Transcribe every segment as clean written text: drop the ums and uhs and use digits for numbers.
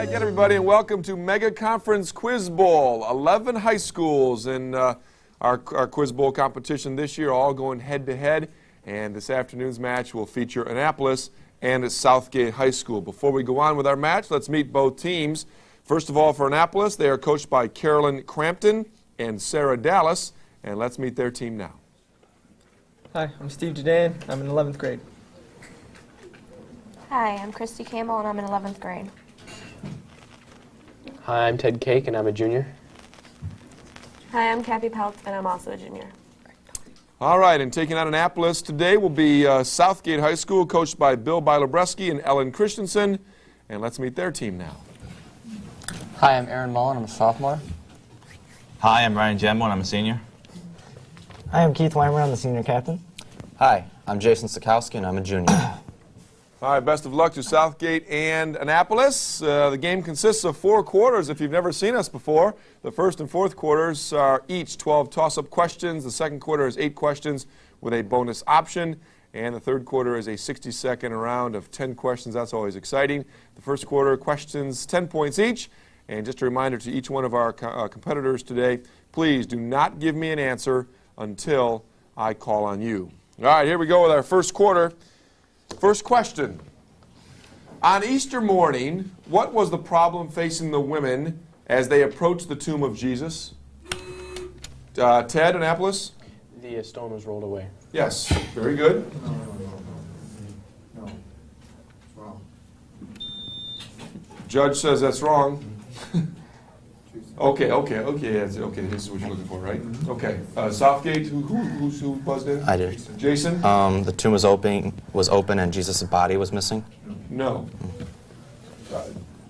right, again, everybody, and welcome to Mega Conference Quiz Bowl. 11 high schools in our Quiz Bowl competition this year, all going head-to-head. And this afternoon's match will feature Annapolis and Southgate High School. Before we go on with our match, let's meet both teams. First of all, for Annapolis, they are coached by Carolyn Crampton and Sarah Dallas. And let's meet their team now. Hi, I'm Steve Jadan. I'm in 11th grade. Hi, I'm Christy Campbell, and I'm in 11th grade. Hi, I'm Ted Cake, and I'm a junior. Hi, I'm Kathy Peltz, and I'm also a junior. All right, and taking on Annapolis today will be Southgate High School, coached by Bill Bilobreski and Ellen Christensen. And let's meet their team now. Hi, I'm Aaron Mullen. I'm a sophomore. Hi, I'm Ryan Gemmo, and I'm a senior. Hi, I'm Keith Weimer. I'm the senior captain. Hi, I'm Jason Sikowski, and I'm a junior. All right, best of luck to Southgate and Annapolis. The game consists of 4 quarters if you've never seen us before. The first and fourth quarters are each 12 toss-up questions. The second quarter is 8 questions with a bonus option. And the third quarter is a 60-second round of 10 questions. That's always exciting. The first quarter questions 10 points each. And just a reminder to each one of our competitors today, please do not give me an answer until I call on you. All right, here we go with our first quarter. First question. On Easter morning, what was the problem facing the women as they approached the tomb of Jesus? Ted, Annapolis? The stone was rolled away. Yes, very good. No, it's wrong. Judge says that's wrong. Okay, this is what you're looking for, right? Okay, Southgate, who buzzed in? I did. Jason? The tomb was open and Jesus' body was missing? No.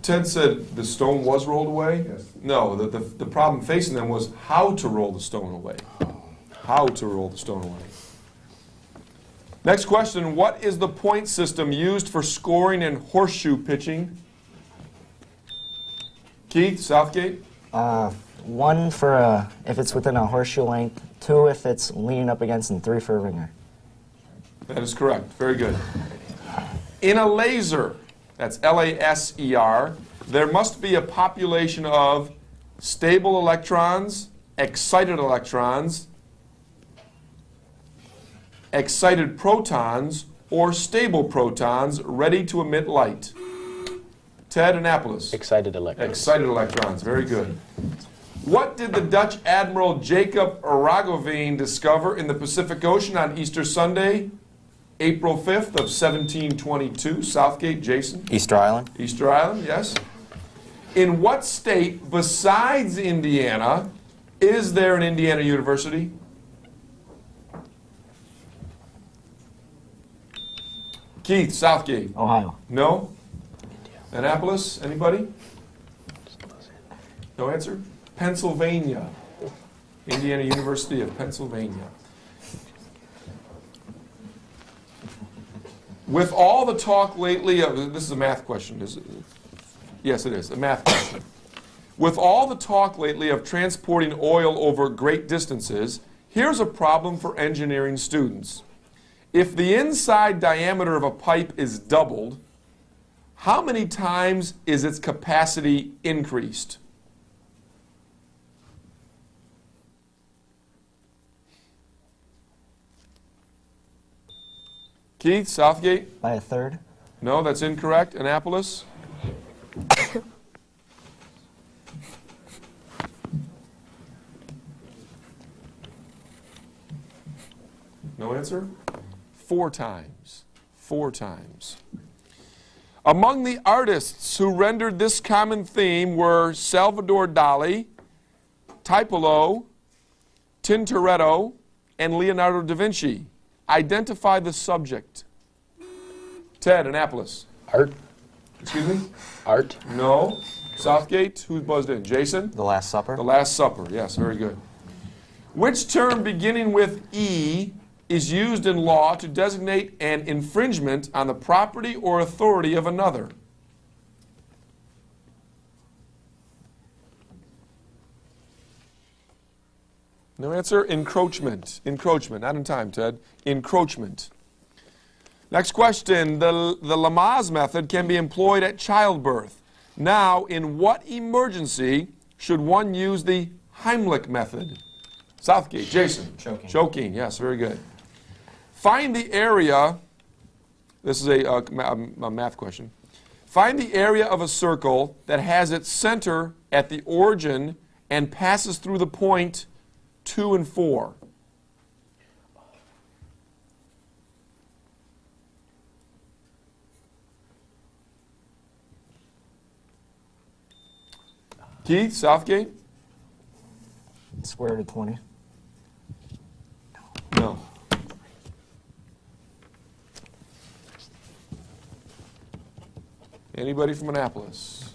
Ted said the stone was rolled away? Yes. No, the problem facing them was how to roll the stone away. How to roll the stone away. Next question, what is the point system used for scoring in horseshoe pitching? Keith, Southgate? 1 for if it's within a horseshoe length, 2 if it's leaning up against, and 3 for a ringer. That is correct. Very good. In a laser, that's L-A-S-E-R, there must be a population of stable electrons, excited protons, or stable protons ready to emit light. Ted, Annapolis. Excited electrons. Excited electrons. Very good. What did the Dutch Admiral Jacob Roggeveen discover in the Pacific Ocean on Easter Sunday, April 5th of 1722? Southgate, Jason? Easter Island. Easter Island, yes. In what state besides Indiana is there an Indiana University? Keith, Southgate. Ohio. No? Annapolis, anybody? No answer? Pennsylvania. Indiana University of Pennsylvania. With all the talk lately of, this is a math question, is it? Yes, it is, a math question. With all the talk lately of transporting oil over great distances, here's a problem for engineering students. If the inside diameter of a pipe is doubled, how many times is its capacity increased? Keith, Southgate? By a third. No, that's incorrect. Annapolis? No answer? 4 times. 4 times. Among the artists who rendered this common theme were Salvador Dali, Tiepolo, Tintoretto, and Leonardo da Vinci. Identify the subject. Ted, Annapolis. Art. Excuse me? Art. No. Southgate, who buzzed in? Jason? The Last Supper. The Last Supper, yes, very good. Which term beginning with E is used in law to designate an infringement on the property or authority of another? No answer? Encroachment. Encroachment. Not in time, Ted. Encroachment. Next question. The Lamaze method can be employed at childbirth. Now, in what emergency should one use the Heimlich method? Southgate, Jason. Choking. Choking, yes, very good. Find the area, this is a math question. Find the area of a circle that has its center at the origin and passes through the point 2 and 4. Keith, Southgate? Square root of 20. No. Anybody from Annapolis?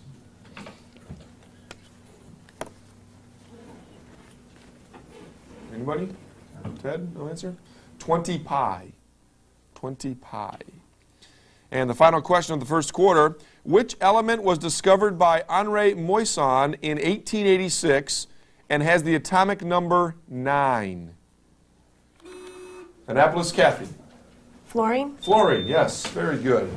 Anybody? Ted, no answer? 20 pi. 20 pi. And the final question of the first quarter, which element was discovered by Henri Moissan in 1886 and has the atomic number 9? Annapolis, Kathy. Fluorine. Fluorine, yes, very good.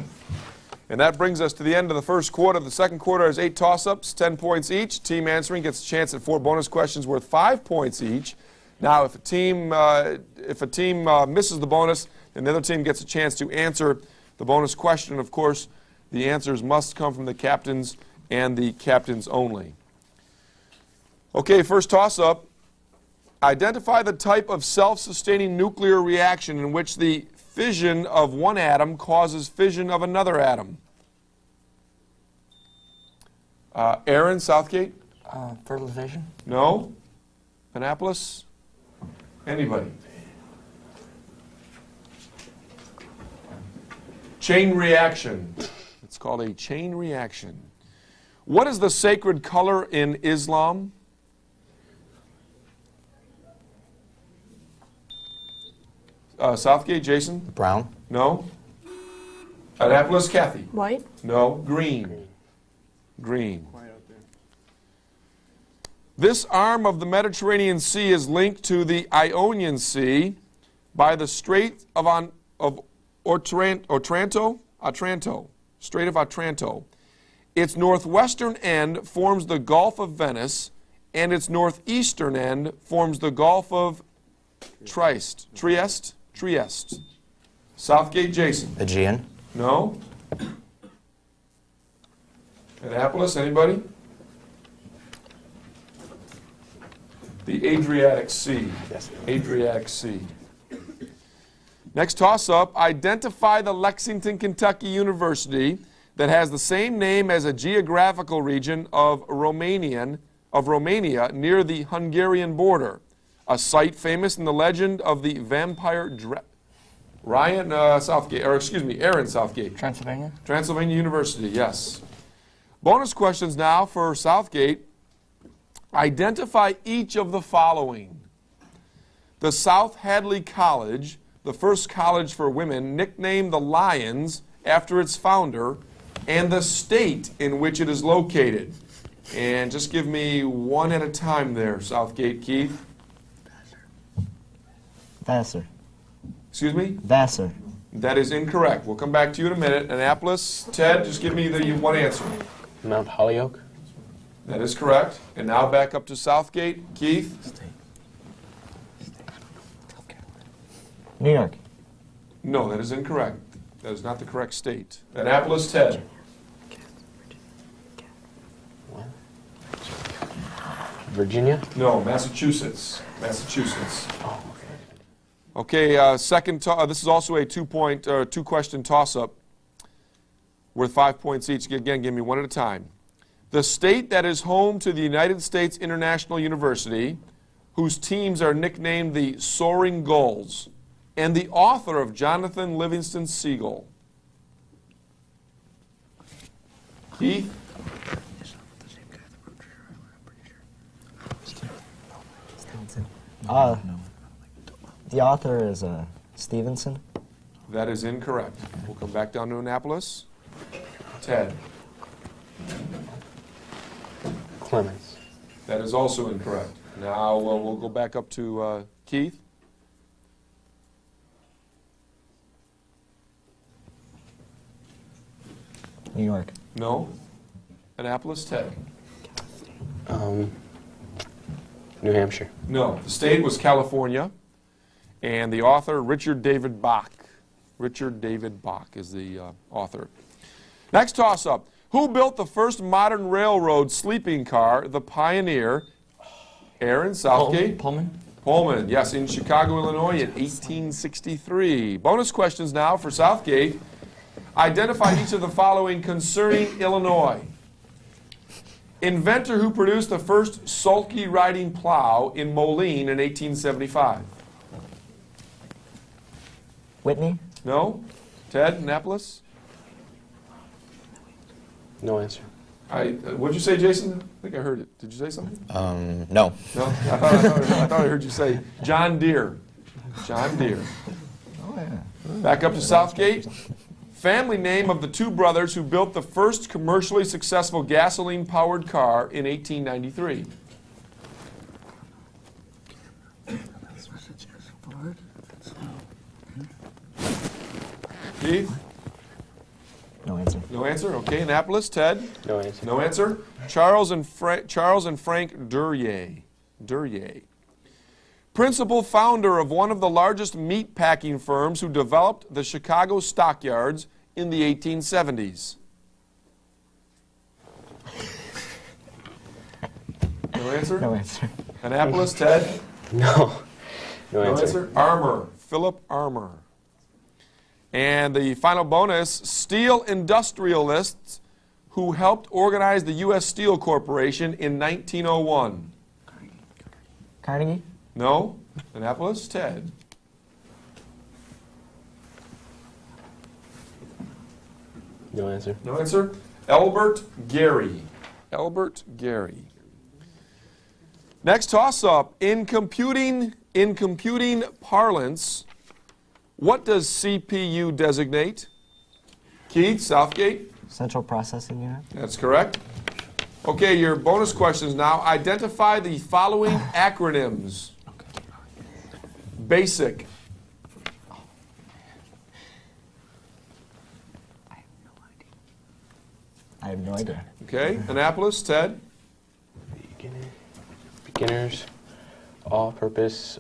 And that brings us to the end of the first quarter. The second quarter has 8 toss-ups, 10 points each. Team answering gets a chance at 4 bonus questions worth 5 points each. Now, if a team misses the bonus, then the other team gets a chance to answer the bonus question. Of course, the answers must come from the captains and the captains only. Okay, first toss-up. Identify the type of self-sustaining nuclear reaction in which the fission of one atom causes fission of another atom. Aaron, Southgate? Fertilization? No? Annapolis? Anybody? Chain reaction. It's called a chain reaction. What is the sacred color in Islam? Southgate, Jason? Brown. No? Annapolis, Kathy? White. No. Green. Green. This arm of the Mediterranean Sea is linked to the Ionian Sea by the Strait of Otranto. Strait of Otranto. Its northwestern end forms the Gulf of Venice, and its northeastern end forms the Gulf of Trieste. Southgate, Jason? Aegean. No? Annapolis, anybody? The Adriatic Sea. Adriatic Sea. Next toss-up, identify the Lexington, Kentucky University that has the same name as a geographical region of Romania near the Hungarian border, a site famous in the legend of the vampire Aaron Southgate. Transylvania? Transylvania University, yes. Bonus questions now for Southgate. Identify each of the following. The South Hadley College, the first college for women, nicknamed the Lions after its founder, and the state in which it is located. And just give me one at a time there, Southgate. Keith? Vassar. Excuse me? Vassar. That is incorrect. We'll come back to you in a minute. Annapolis, Ted, just give me the one answer. Mount Holyoke. That is correct. And now back up to Southgate. Keith? New York. No, that is incorrect. That is not the correct state. Annapolis, Ted. Virginia. No, Massachusetts. Massachusetts. Oh, Okay, this is also a two-question toss-up worth 5 points each. Again, give me one at a time. The state that is home to the United States International University, whose teams are nicknamed the Soaring Gulls, and the author of Jonathan Livingston Seagull. Keith? The author is Stevenson. That is incorrect. We'll come back down to Annapolis. Ted? Clemens. That is also incorrect. Now we'll go back up to Keith. New York. No. Annapolis, Ted. New Hampshire. No, the state was California, and the author, Richard David Bach. Richard David Bach is the author. Next toss-up. Who built the first modern railroad sleeping car, the Pioneer? Aaron, Southgate? Pullman. Pullman, yes, in Chicago, Illinois in 1863. Bonus questions now for Southgate. Identify each of the following concerning Illinois. Inventor who produced the first sulky riding plow in Moline in 1875. Whitney? No? Ted, Annapolis? No answer. What'd you say, Jason? I think I heard it. Did you say something? No. No? I thought I heard you say John Deere. John Deere. Oh, yeah. Back up to Southgate. Family name of the two brothers who built the first commercially successful gasoline-powered car in 1893. Keith? No answer. No answer? Okay. Annapolis. Ted? No answer. No answer? Charles and Frank Duryea. Duryea. Principal founder of one of the largest meat packing firms who developed the Chicago stockyards in the 1870s. No answer? No answer. Annapolis, Ted? No. No No answer. answer? Armour. Philip Armour. And the final bonus, steel industrialists who helped organize the U.S. Steel Corporation in 1901. Carnegie? No? Annapolis? Ted? No answer. No answer? Elbert Gary. Elbert Gary. Next toss-up. In computing parlance, what does CPU designate? Keith, Southgate? Central Processing Unit? That's correct. Okay, your bonus questions now. Identify the following acronyms. Basic. I have no idea. Okay, Annapolis, Ted? Beginners, all-purpose,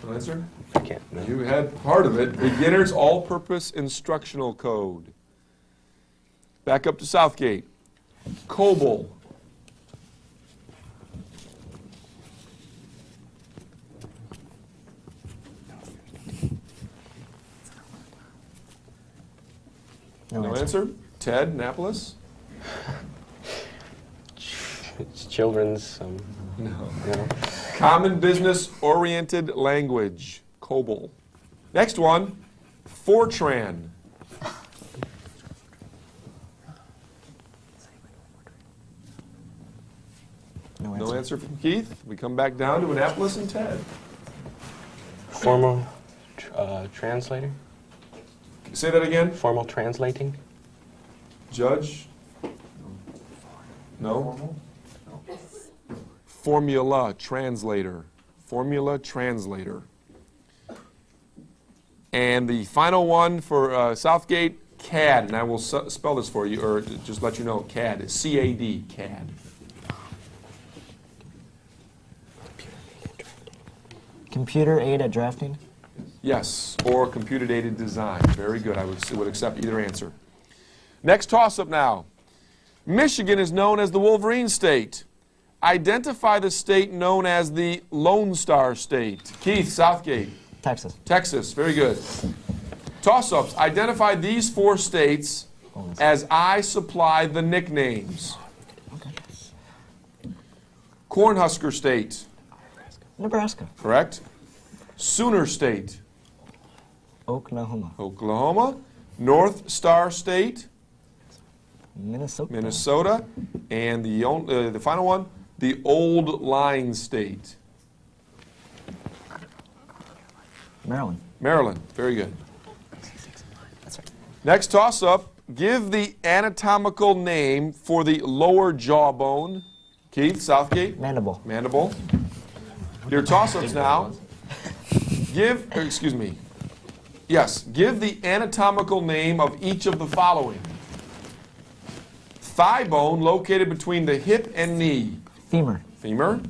No answer? I can't. No. You had part of it. Beginner's All-Purpose Instructional Code. Back up to Southgate. COBOL. No answer? Ted, Annapolis? It's children's. No. No. Common Business-Oriented Language. COBOL. Next one, Fortran. No answer from Keith. We come back down to Annapolis and Ted. Formal translator. Say that again. Formal translating. Judge? No? Formula translator. Formula translator. And the final one for Southgate, CAD. And I will spell this for you, or just let you know, CAD is C-A-D, CAD. Computer-aided drafting? Yes, or computer-aided design. Very good. I would accept either answer. Next toss-up now. Michigan is known as the Wolverine State. Identify the state known as the Lone Star State. Keith, Southgate. Texas. Texas. Very good. Toss-ups. Identify these four states as I supply the nicknames. Cornhusker State. Nebraska. Correct. Sooner State. Oklahoma. Oklahoma. North Star State. Minnesota. Minnesota. And the final one, the Old Line State. Maryland. Maryland. Very good. Next toss-up. Give the anatomical name for the lower jawbone. Keith, Southgate. Mandible. Mandible. Your toss-ups now. Give the anatomical name of each of the following. Thigh bone located between the hip and knee. Femur. Femur.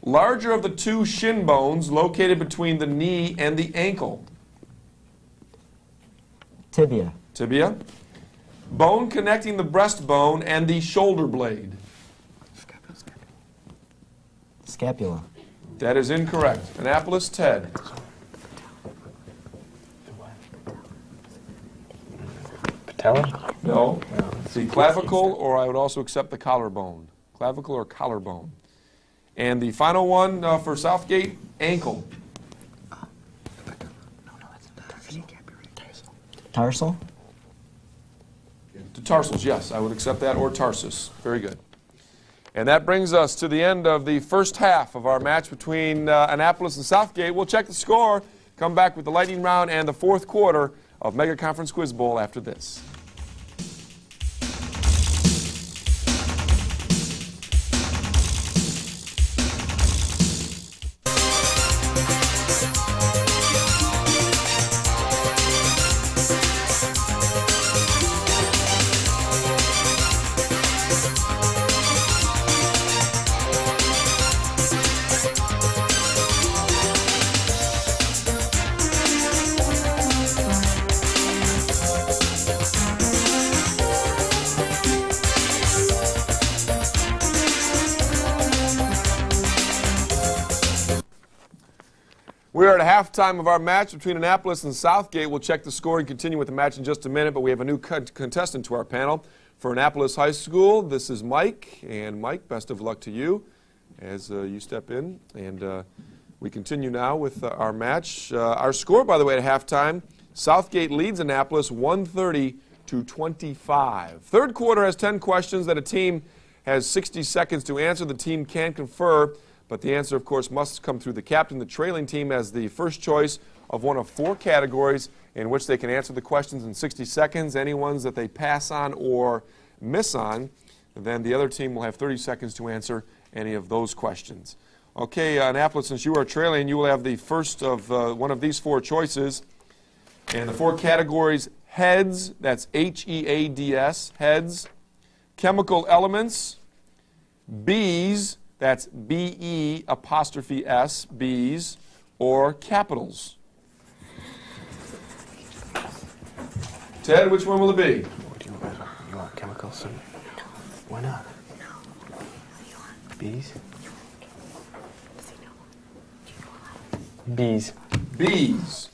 Larger of the two shin bones located between the knee and the ankle. Tibia. Tibia. Bone connecting the breastbone and the shoulder blade. Scapula. That is incorrect. Annapolis, Ted. Patella? No. The clavicle, or I would also accept the collarbone. Clavicle or collarbone. And the final one for Southgate, ankle. Tarsal. The tarsals, yes, I would accept that, or tarsus. Very good. And that brings us to the end of the first half of our match between Annapolis and Southgate. We'll check the score, come back with the lightning round and the fourth quarter of Mega Conference Quiz Bowl after this. We are at halftime of our match between Annapolis and Southgate. We'll check the score and continue with the match in just a minute, but we have a new contestant to our panel. For Annapolis High School, this is Mike. And Mike, best of luck to you as you step in. And we continue now with our match. Our score, by the way, at halftime, Southgate leads Annapolis 130-25. Third quarter has 10 questions that a team has 60 seconds to answer. The team can confer, but the answer, of course, must come through the captain. The trailing team has the first choice of one of 4 categories in which they can answer the questions in 60 seconds. Any ones that they pass on or miss on, then the other team will have 30 seconds to answer any of those questions. Okay, Annapolis, since you are trailing, you will have the first of one of these 4 choices. And the 4 categories: heads, that's H-E-A-D-S, heads; chemical elements; bees, that's B-E-apostrophe-S, bees; or capitals. Ted, which one will it be? What do you want chemicals? No. Why not? No. Bees? Bees. Bees.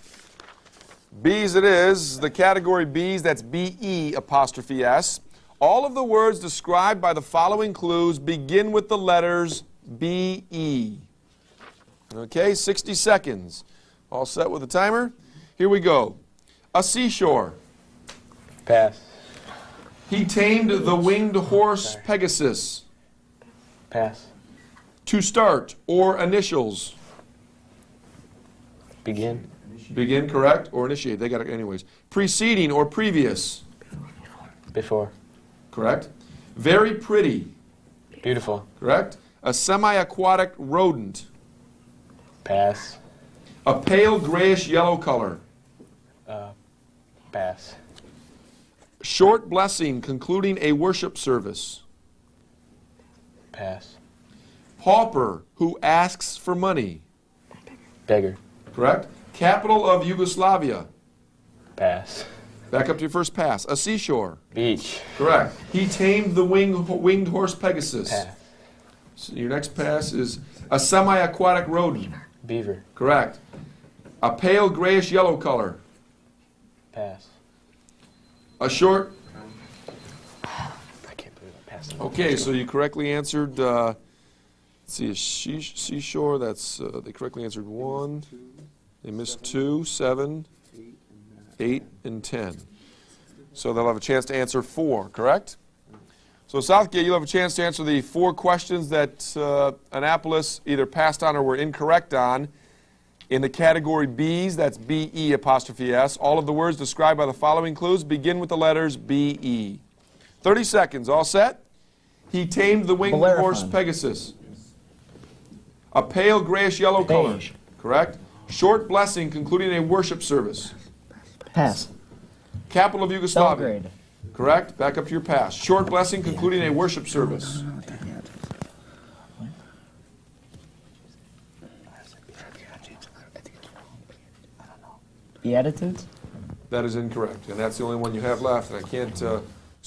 Bees it is. The category bees, that's B-E-apostrophe-S. All of the words described by the following clues begin with the letters B-E. Okay, 60 seconds. All set with the timer? Here we go. A seashore. Pass. He tamed the winged horse Pegasus. Pass. To start, or initials. Begin. Begin, correct, or initiate. They got it anyways. Preceding or previous. Before. Correct. Very pretty. Beautiful. Correct. A semi-aquatic rodent. Pass. A pale grayish yellow color. Pass. Short blessing concluding a worship service. Pass. Pauper who asks for money. Beggar. Correct. Capital of Yugoslavia. Pass. Back up to your first pass. A seashore. Beach. Correct. He tamed the winged horse Pegasus. Pass. So your next pass is a semi-aquatic rodent. Beaver. Correct. A pale grayish yellow color. Pass. A short. I can't believe I passed. Okay, so you correctly answered. Let's see, a seashore. That's they correctly answered 1. They missed 2, 7, 8, and 10. So they'll have a chance to answer 4. Correct. So Southgate, you'll have a chance to answer the 4 questions that Annapolis either passed on or were incorrect on. In the category B's, that's B-E-apostrophe-S. All of the words described by the following clues begin with the letters B-E. 30 seconds. All set? He tamed the winged horse Pegasus. A pale grayish yellow color. Beige. Correct. Short blessing concluding a worship service. Pass. Capital of Yugoslavia. Belgrade. Correct. Back up to your pass. Short blessing concluding a worship service. Beatitudes. That is incorrect, and that's the only one you have left. And I can't, so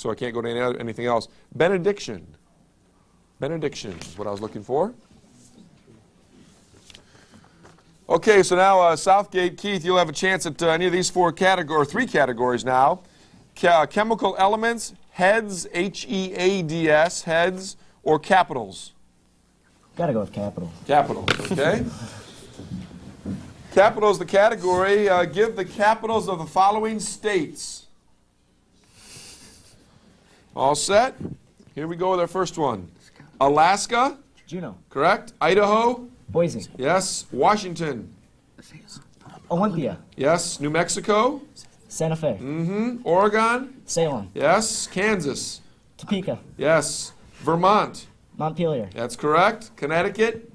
I can't go to anything else. Benediction. Benediction is what I was looking for. Okay, so now Southgate, Keith, you'll have a chance at any of these three categories now. Chemical elements, heads, H-E-A-D-S, heads, or capitals. Gotta go with capital. Capitals, okay? Capitals, the category. Give the capitals of the following states. All set? Here we go with our first one. Alaska, Juneau. correct? Idaho, Boise. yes. Washington, Olympia. yes. New Mexico, Santa Fe. Oregon, Salem. yes. Kansas, Topeka. yes. Vermont, Montpelier. that's correct. Connecticut,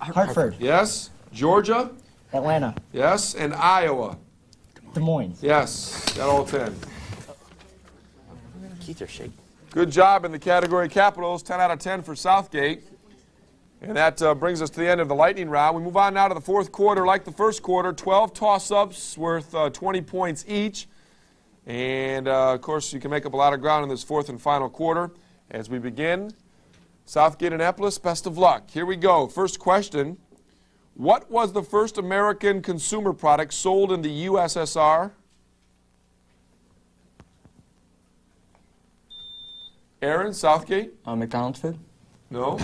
Hartford. yes. Georgia, Atlanta. yes. And Iowa, Des Moines. yes. Got all 10. Keith, you're shaking. Good job in the category capitals, 10 out of 10 for Southgate. And that brings us to the end of the lightning round. We move on now to the fourth quarter. Like the first quarter, 12 toss-ups worth 20 points each. And, of course, you can make up a lot of ground in this fourth and final quarter. As we begin, Southgate, Annapolis, best of luck. Here we go. First question. What was the first American consumer product sold in the USSR? Aaron, Southgate? McDonald's food? No.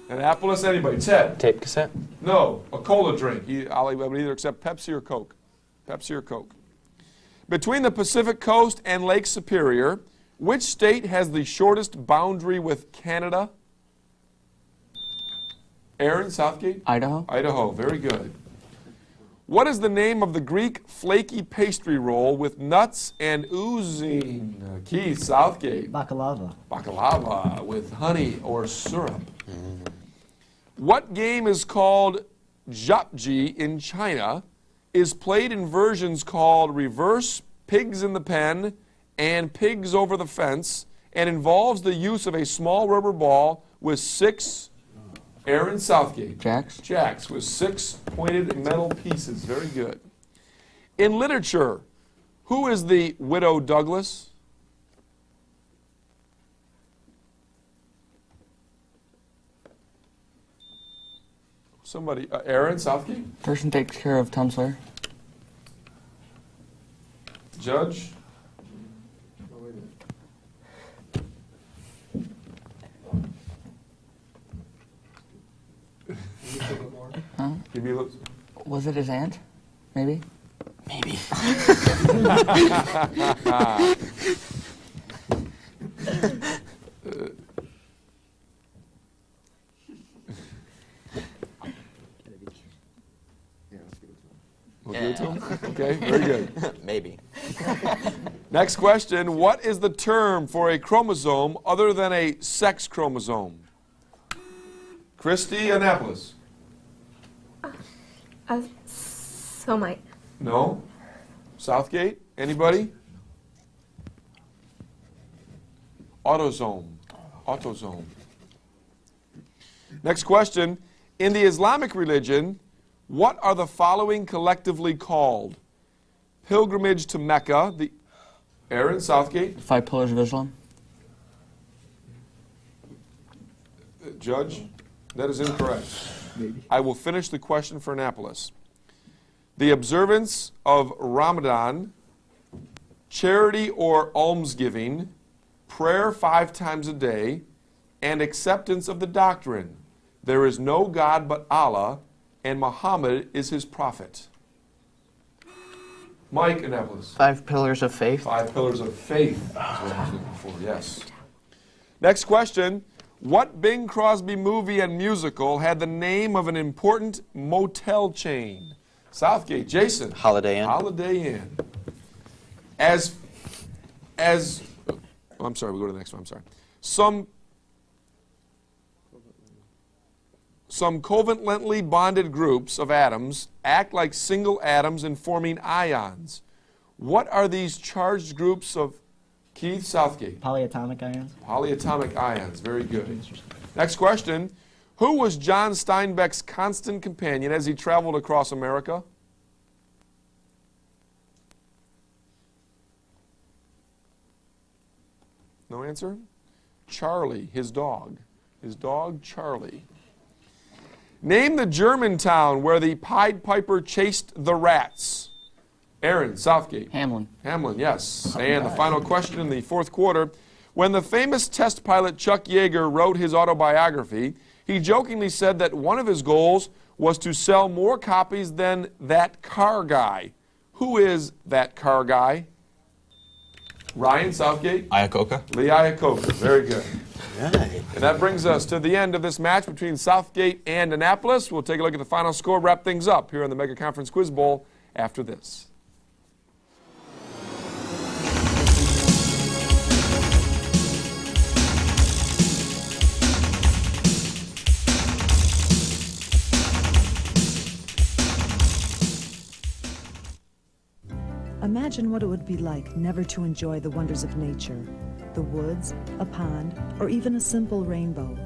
Annapolis, anybody? Ted? Tape cassette. No. A cola drink. I would either accept Pepsi or Coke. Pepsi or Coke. Between the Pacific Coast and Lake Superior, which state has the shortest boundary with Canada? Aaron, Southgate? Idaho? Idaho. Very good. What is the name of the Greek flaky pastry roll with nuts and oozing? Keith, Southgate. Baklava. Baklava with honey or syrup. What game is called Japji in China, is played in versions called Reverse, Pigs in the Pen, and Pigs Over the Fence, and involves the use of a small rubber ball with 6, Aaron, Southgate. Jacks? Jacks with 6 pointed metal pieces. Very good. In literature, who is the Widow Douglas? Somebody, Aaron, Southgate? Person takes care of Tom Sawyer. Judge? Give me a look. Was it his aunt? Maybe? Maybe. We'll give it to him? Okay, very good. Maybe. Next question. What is the term for a chromosome other than a sex chromosome? Christy, Annapolis. Somite. No. Southgate? Anybody? Autosome. Autosome. Next question. In the Islamic religion, what are the following collectively called? Pilgrimage to Mecca. Aaron, Southgate. 5 Pillars of Islam? Judge? That is incorrect. I will finish the question for Annapolis. The observance of Ramadan, charity or almsgiving, prayer 5 times a day, and acceptance of the doctrine. There is no God but Allah, and Muhammad is his prophet. Mike, Annapolis. 5 pillars of faith. 5 pillars of faith is what I was looking for, yes. Next question. What Bing Crosby movie and musical had the name of an important motel chain? Southgate, Jason. Holiday Inn. Holiday Inn. I'm sorry, we'll go to the next one, I'm sorry. some covalently bonded groups of atoms act like single atoms in forming ions. What are these charged groups of Keith Southgate? Polyatomic ions. Polyatomic ions. Very good. Next question. Who was John Steinbeck's constant companion as he traveled across America? No answer? Charlie, his dog. His dog, Charlie. Name the German town where the Pied Piper chased the rats. Aaron, Southgate. Hamlin. Hamlin, yes. And the final question in the fourth quarter. When the famous test pilot Chuck Yeager wrote his autobiography, he jokingly said that one of his goals was to sell more copies than That Car Guy. Who is That Car Guy? Ryan, Southgate. Iacocca. Lee Iacocca. Very good. Right. And that brings us to the end of this match between Southgate and Annapolis. We'll take a look at the final score, wrap things up here on the Mega Conference Quiz Bowl after this. Imagine what it would be like never to enjoy the wonders of nature, the woods, a pond, or even a simple rainbow.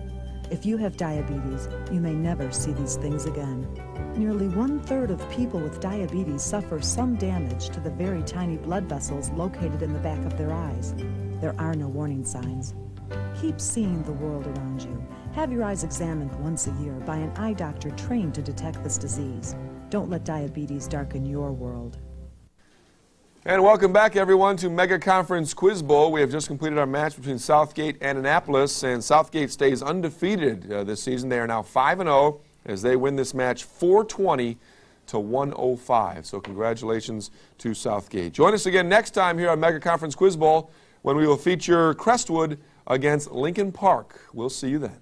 If you have diabetes, you may never see these things again. Nearly 1/3 of people with diabetes suffer some damage to the very tiny blood vessels located in the back of their eyes. There are no warning signs. Keep seeing the world around you. Have your eyes examined once a year by an eye doctor trained to detect this disease. Don't let diabetes darken your world. And welcome back, everyone, to Mega Conference Quiz Bowl. We have just completed our match between Southgate and Annapolis, and Southgate stays undefeated this season. They are now 5-0 as they win this match 420 to 105. So congratulations to Southgate. Join us again next time here on Mega Conference Quiz Bowl when we will feature Crestwood against Lincoln Park. We'll see you then.